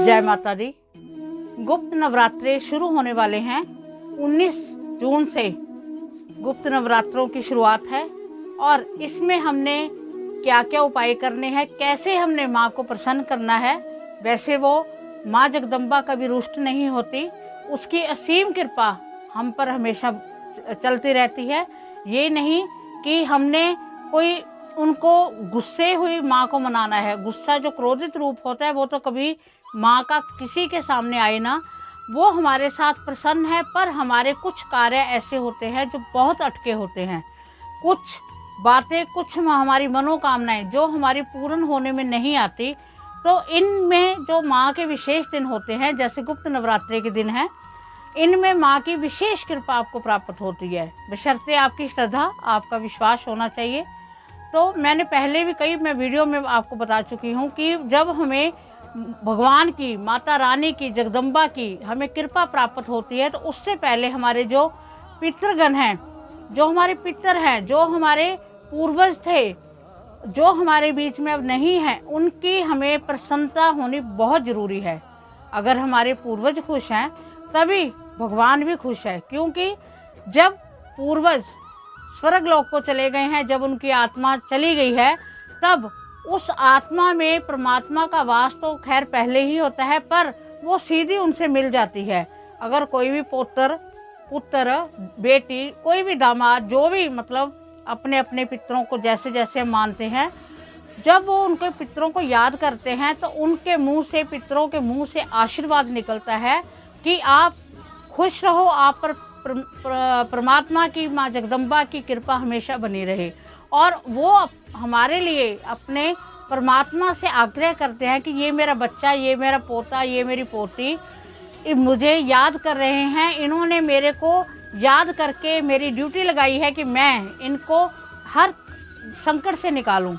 जय माता दी। गुप्त नवरात्रे शुरू होने वाले हैं। 19 जून से गुप्त नवरात्रों की शुरुआत है और इसमें हमने क्या क्या उपाय करने हैं, कैसे हमने माँ को प्रसन्न करना है। वैसे वो माँ जगदम्बा कभी रुष्ट नहीं होती, उसकी असीम कृपा हम पर हमेशा चलती रहती है। ये नहीं कि हमने कोई उनको गुस्से हुई माँ को मनाना है। गुस्सा जो क्रोधित रूप होता है वो तो कभी माँ का किसी के सामने आए ना। वो हमारे साथ प्रसन्न है, पर हमारे कुछ कार्य ऐसे होते हैं जो बहुत अटके होते हैं। कुछ बातें, कुछ हमारी मनोकामनाएं जो हमारी पूर्ण होने में नहीं आती। तो इनमें जो माँ के विशेष दिन होते हैं, जैसे गुप्त नवरात्रि के दिन हैं, इनमें माँ की विशेष कृपा आपको प्राप्त होती है, बशर्ते आपकी श्रद्धा, आपका विश्वास होना चाहिए। तो मैंने पहले भी मैं वीडियो में आपको बता चुकी हूँ कि जब हमें भगवान की, माता रानी की, जगदम्बा की हमें कृपा प्राप्त होती है, तो उससे पहले हमारे जो पितृगण हैं, जो हमारे पितर हैं, जो हमारे पूर्वज थे, जो हमारे बीच में अब नहीं है, उनकी हमें प्रसन्नता होनी बहुत ज़रूरी है। अगर हमारे पूर्वज खुश हैं तभी भगवान भी खुश है, क्योंकि जब पूर्वज स्वर्ग लोक को चले गए हैं, जब उनकी आत्मा चली गई है, तब उस आत्मा में परमात्मा का वास तो खैर पहले ही होता है, पर वो सीधी उनसे मिल जाती है। अगर कोई भी पुत्र, बेटी, कोई भी दामाद, जो भी मतलब अपने अपने पितरों को जैसे जैसे मानते हैं, जब वो उनके पितरों को याद करते हैं तो उनके मुंह से, पितरों के मुंह से आशीर्वाद निकलता है कि आप खुश रहो, आप पर परमात्मा की, माँ जगदम्बा की कृपा हमेशा बनी रहे। और वो हमारे लिए अपने परमात्मा से आग्रह करते हैं कि ये मेरा बच्चा, ये मेरा पोता, ये मेरी पोती मुझे याद कर रहे हैं, इन्होंने मेरे को याद करके मेरी ड्यूटी लगाई है कि मैं इनको हर संकट से निकालूं।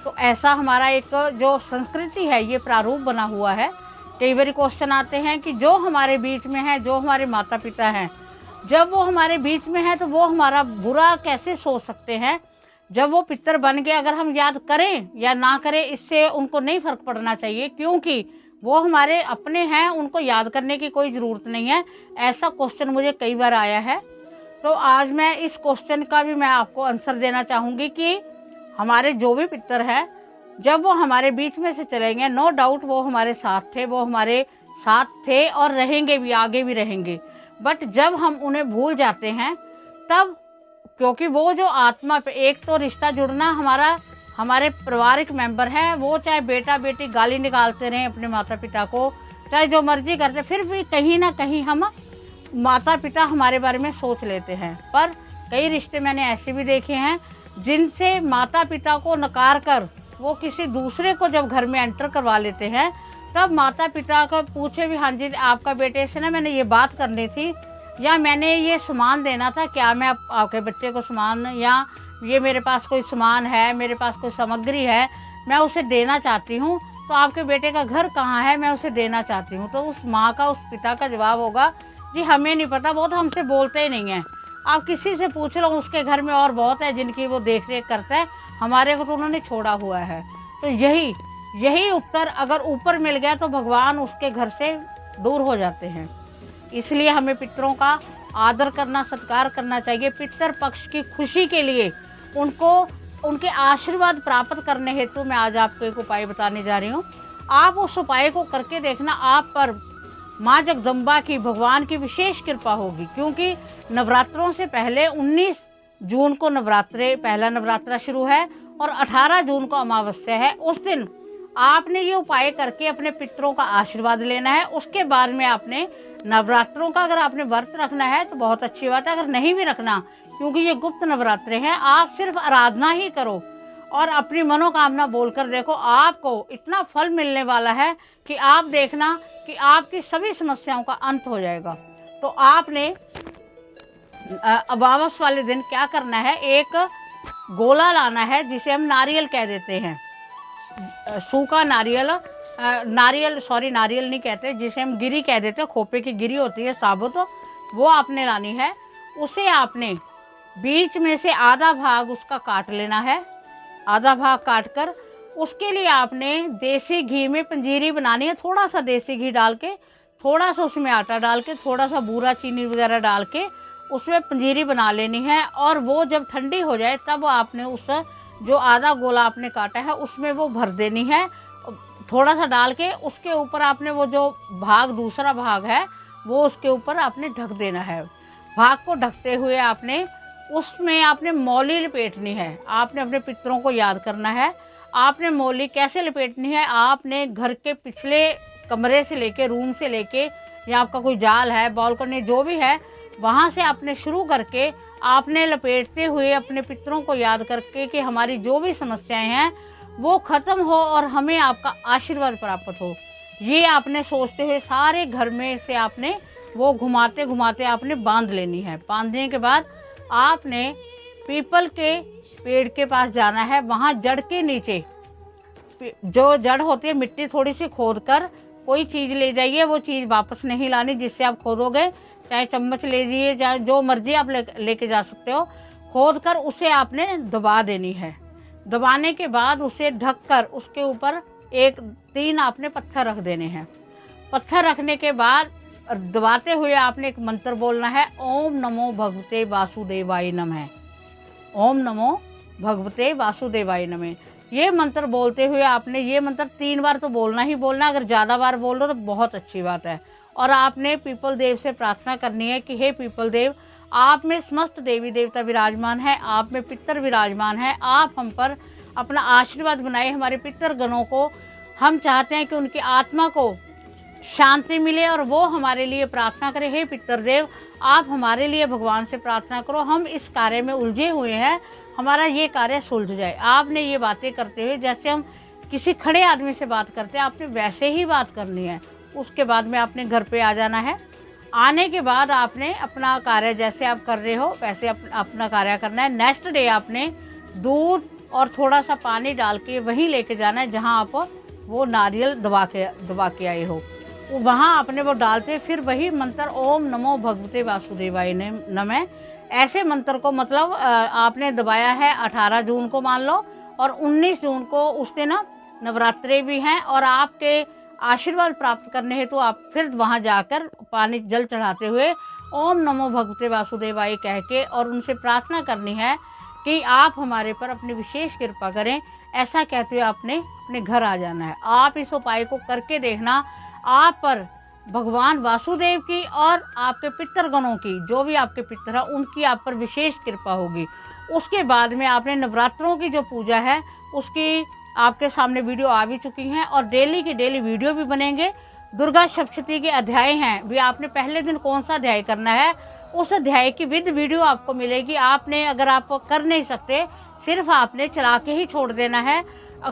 तो ऐसा हमारा एक जो संस्कृति है, ये प्रारूप बना हुआ है। कई बार क्वेश्चन आते हैं कि जो हमारे बीच में है, जो हमारे माता पिता हैं, जब वो हमारे बीच में है तो वो हमारा बुरा कैसे सोच सकते हैं। जब वो पितर बन गए, अगर हम याद करें या ना करें, इससे उनको नहीं फ़र्क पड़ना चाहिए, क्योंकि वो हमारे अपने हैं, उनको याद करने की कोई ज़रूरत नहीं है। ऐसा क्वेश्चन मुझे कई बार आया है। तो आज मैं इस क्वेश्चन का भी मैं आपको आंसर देना चाहूँगी कि हमारे जो भी पितर हैं, जब वो हमारे बीच में से चले गए, नो डाउट वो हमारे साथ थे, वो हमारे साथ थे और रहेंगे भी, आगे भी रहेंगे। बट जब हम उन्हें भूल जाते हैं तब, क्योंकि वो जो आत्मा पे एक तो रिश्ता जुड़ना, हमारे पारिवारिक मेंबर हैं, वो चाहे बेटा बेटी गाली निकालते रहें अपने माता पिता को, चाहे जो मर्जी करते, फिर भी कहीं ना कहीं हम माता पिता हमारे बारे में सोच लेते हैं। पर कई रिश्ते मैंने ऐसे भी देखे हैं जिनसे माता पिता को नकार कर वो किसी दूसरे को जब घर में एंटर करवा लेते हैं, तब माता पिता को पूछे भी, हाँ जी आपका बेटे से ना मैंने ये बात करनी थी, या मैंने ये सामान देना था, क्या मैं आपके बच्चे को सामान, या ये मेरे पास कोई सामान है, मेरे पास कोई सामग्री है, मैं उसे देना चाहती हूँ, तो आपके बेटे का घर कहाँ है, मैं उसे देना चाहती हूँ। तो उस माँ का, उस पिता का जवाब होगा, जी हमें नहीं पता, वो तो हमसे बोलते ही नहीं हैं, आप किसी से पूछ लो, उसके घर में और बहुत है जिनकी वो देख रेख करता है, हमारे को तो उन्होंने छोड़ा हुआ है। तो यही उत्तर अगर ऊपर मिल गया तो भगवान उसके घर से दूर हो जाते हैं। इसलिए हमें पितरों का आदर करना, सत्कार करना चाहिए। पितर पक्ष की खुशी के लिए उनके आशीर्वाद प्राप्त करने हेतु मैं आज आपको एक उपाय बताने जा रही हूँ। आप उस उपाय को करके देखना, आप पर माँ जगदम्बा की, भगवान की विशेष कृपा होगी। क्योंकि नवरात्रों से पहले 19 जून को पहला नवरात्रा शुरू है और 18 जून को अमावस्या है। उस दिन आपने ये उपाय करके अपने पितरों का आशीर्वाद लेना है। उसके बाद में आपने नवरात्रों का, अगर आपने व्रत रखना है तो बहुत अच्छी बात है, अगर नहीं भी रखना, क्योंकि ये गुप्त नवरात्रे हैं, आप सिर्फ आराधना ही करो और अपनी मनोकामना बोलकर देखो, आपको इतना फल मिलने वाला है कि आप देखना कि आपकी सभी समस्याओं का अंत हो जाएगा। तो आपने अमावस वाले दिन क्या करना है, एक गोला लाना है, जिसे हम नारियल कह देते हैं, सूखा नारियल, नारियल नहीं कहते, जिसे हम गिरी कह देते हैं, खोपे की गिरी होती है साबुत, वो आपने लानी है। उसे आपने बीच में से आधा भाग उसका काट लेना है। आधा भाग काट कर उसके लिए आपने देसी घी में पंजीरी बनानी है। थोड़ा सा देसी घी डाल के, थोड़ा सा उसमें आटा डाल के, थोड़ा सा बूरा चीनी वगैरह डाल के उसमें पंजीरी बना लेनी है। और वो जब ठंडी हो जाए तब आपने उस जो आधा गोला आपने काटा है उसमें वो भर देनी है, थोड़ा सा डाल के। उसके ऊपर आपने वो जो भाग, दूसरा भाग है, वो उसके ऊपर आपने ढक देना है। भाग को ढकते हुए आपने उसमें आपने मौली लपेटनी है। आपने अपने पितरों को याद करना है। आपने मौली कैसे लपेटनी है, आपने घर के पिछले कमरे से लेके, रूम से लेके, या आपका कोई जाल है, बालकनी जो भी है, वहाँ से आपने शुरू करके आपने लपेटते हुए अपने पितरों को याद करके कि हमारी जो भी समस्याएं हैं वो ख़त्म हो और हमें आपका आशीर्वाद प्राप्त हो। ये आपने सोचते हुए सारे घर में से आपने वो घुमाते घुमाते आपने बांध लेनी है। बांधने के बाद आपने पीपल के पेड़ के पास जाना है। वहाँ जड़ के नीचे जो जड़ होती है, मिट्टी थोड़ी सी खोद कर कोई चीज़ ले जाइए। वो चीज़ वापस नहीं लानी जिससे आप खोदोगे, चाहे चम्मच ले जाइए, चाहे जो मर्जी आप लेके जा सकते हो। खोद कर उसे आपने दबा देनी है। दबाने के बाद उसे ढक कर उसके ऊपर 3 आपने पत्थर रख देने हैं। पत्थर रखने के बाद दबाते हुए आपने एक मंत्र बोलना है, ओम नमो भगवते वासुदेवाय नमः। ओम नमो भगवते वासुदेवाय नमः। ये मंत्र बोलते हुए आपने ये मंत्र 3 बार तो बोलना ही बोलना। अगर ज़्यादा बार बोल लो तो बहुत अच्छी बात है। और आपने पीपल देव से प्रार्थना करनी है कि हे पीपल देव, आप में समस्त देवी देवता विराजमान है, आप में पितर विराजमान है, आप हम पर अपना आशीर्वाद बनाए। हमारे पितर गणों को हम चाहते हैं कि उनकी आत्मा को शांति मिले और वो हमारे लिए प्रार्थना करें। हे पितर देव, आप हमारे लिए भगवान से प्रार्थना करो, हम इस कार्य में उलझे हुए हैं, हमारा ये कार्य सुलझ जाए। आपने ये बातें करते हुए जैसे हम किसी खड़े आदमी से बात करते हैं, आपने वैसे ही बात करनी है। उसके बाद में आपने घर पे आ जाना है। आने के बाद आपने अपना कार्य जैसे आप कर रहे हो वैसे अपना कार्य करना है। नेक्स्ट डे आपने दूध और थोड़ा सा पानी डाल के वहीं लेके जाना है जहाँ आप वो नारियल दबा के आए हो। वहाँ आपने वो डालते फिर वही मंत्र ओम नमो भगवते वासुदेवाय नमः, ऐसे मंत्र को मतलब आपने दबाया है 18 जून को मान लो, और 19 जून को उस दिन नवरात्रे भी हैं। और आपके आशीर्वाद प्राप्त करने हेतु आप फिर वहाँ जाकर पानी जल चढ़ाते हुए ओम नमो भगवते वासुदेवाय कह के और उनसे प्रार्थना करनी है कि आप हमारे पर अपनी विशेष कृपा करें। ऐसा कहते हुए आपने अपने घर आ जाना है। आप इस उपाय को करके देखना, आप पर भगवान वासुदेव की और आपके पितरगणों की, जो भी आपके पितर हैं उनकी आप पर विशेष कृपा होगी। उसके बाद में आपने नवरात्रों की जो पूजा है उसकी आपके सामने वीडियो आ भी चुकी हैं और डेली की डेली वीडियो भी बनेंगे। दुर्गा सप्तशती के अध्याय हैं भी, आपने पहले दिन कौन सा अध्याय करना है उस अध्याय की विद वीडियो आपको मिलेगी। आपने अगर आप कर नहीं सकते, सिर्फ आपने चला के ही छोड़ देना है।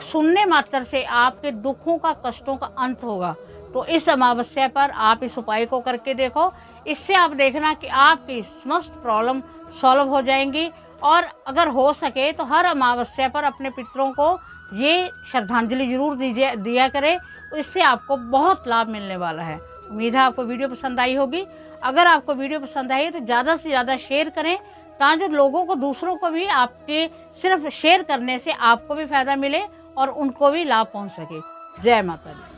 सुनने मात्र से आपके दुखों का, कष्टों का अंत होगा। तो इस अमावस्या पर आप इस उपाय को करके देखो। इससे आप देखना कि आपकी समस्त प्रॉब्लम सॉल्व हो जाएंगी। और अगर हो सके तो हर अमावस्या पर अपने पितरों को ये श्रद्धांजलि जरूर दिया करें, इससे आपको बहुत लाभ मिलने वाला है। उम्मीद है आपको वीडियो पसंद आई होगी। अगर आपको वीडियो पसंद आई तो ज़्यादा से ज़्यादा शेयर करें, ताकि लोगों को, दूसरों को भी आपके सिर्फ शेयर करने से आपको भी फायदा मिले और उनको भी लाभ पहुंच सके। जय माता दी।